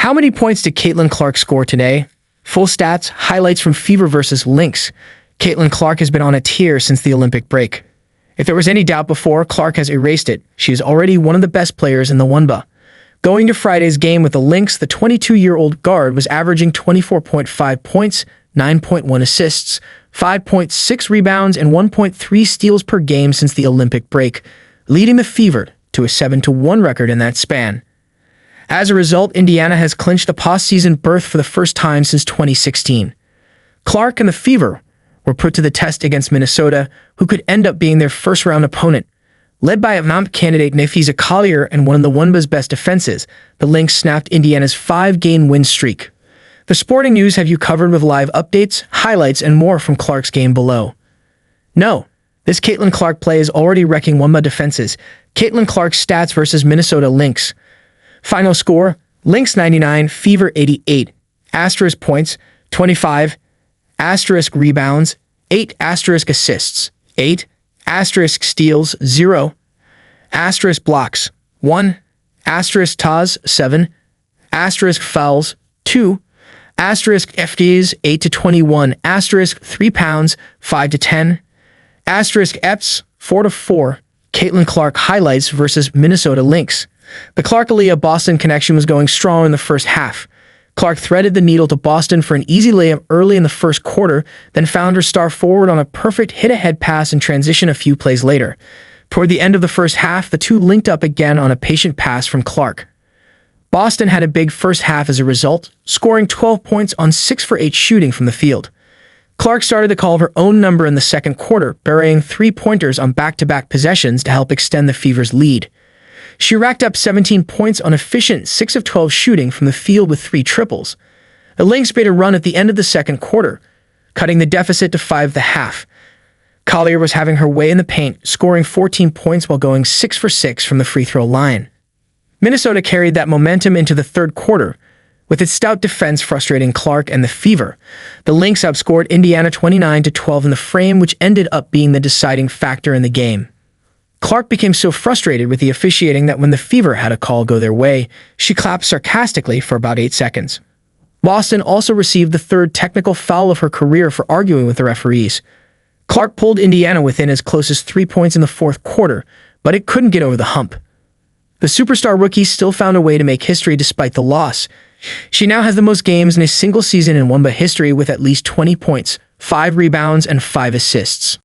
How many points did Caitlin Clark score today? Full stats, highlights from Fever versus Lynx. Caitlin Clark has been on a tear since the Olympic break. If there was any doubt before, Clark has erased it. She is already one of the best players in the WNBA. Going to Friday's game with the Lynx, the 22-year-old guard was averaging 24.5 points, 9.1 assists, 5.6 rebounds, and 1.3 steals per game since the Olympic break, leading the Fever to a 7-1 record in that span. As a result, Indiana has clinched the postseason berth for the first time since 2016. Clark and the Fever were put to the test against Minnesota, who could end up being their first-round opponent. Led by Mount candidate Nafisa Collier and one of the WNBA's best defenses, the Lynx snapped Indiana's 5-game win streak. The sporting news have you covered with live updates, highlights, and more from Clark's game below. No, this Caitlin Clark play is already wrecking WNBA defenses. Caitlin Clark's stats versus Minnesota Lynx. Final score, Lynx 99, Fever 88. Asterisk points, 25. Asterisk rebounds, 8. Asterisk assists, 8. Asterisk steals, 0. Asterisk blocks, 1. Asterisk TAs, 7. Asterisk fouls, 2. Asterisk FDs, 8 to 21. Asterisk 3 pounds, 5 to 10. Asterisk EPS, 4 to 4. Caitlin Clark highlights versus Minnesota Lynx. The Clark-Aaliyah Boston connection was going strong in the first half. Clark threaded the needle to Boston for an easy layup early in the first quarter, then found her star forward on a perfect hit-ahead pass in transition a few plays later. Toward the end of the first half, the two linked up again on a patient pass from Clark. Boston had a big first half as a result, scoring 12 points on 6 for 8 shooting from the field. Clark started to call her own number in the second quarter, burying 3-pointers on back-to-back possessions to help extend the Fever's lead. She racked up 17 points on efficient 6 of 12 shooting from the field with 3 triples. The Lynx made a run at the end of the second quarter, cutting the deficit to 5 at the half. Collier was having her way in the paint, scoring 14 points while going 6 for 6 from the free throw line. Minnesota carried that momentum into the third quarter, with its stout defense frustrating Clark and the Fever. The Lynx outscored Indiana 29-12 in the frame, which ended up being the deciding factor in the game. Clark became so frustrated with the officiating that when the Fever had a call go their way, she clapped sarcastically for about 8 seconds. Boston also received the 3rd technical foul of her career for arguing with the referees. Clark pulled Indiana within as close as 3 points in the fourth quarter, but it couldn't get over the hump. The superstar rookie still found a way to make history despite the loss. She now has the most games in a single season in WNBA history with at least 20 points, 5 rebounds, and 5 assists.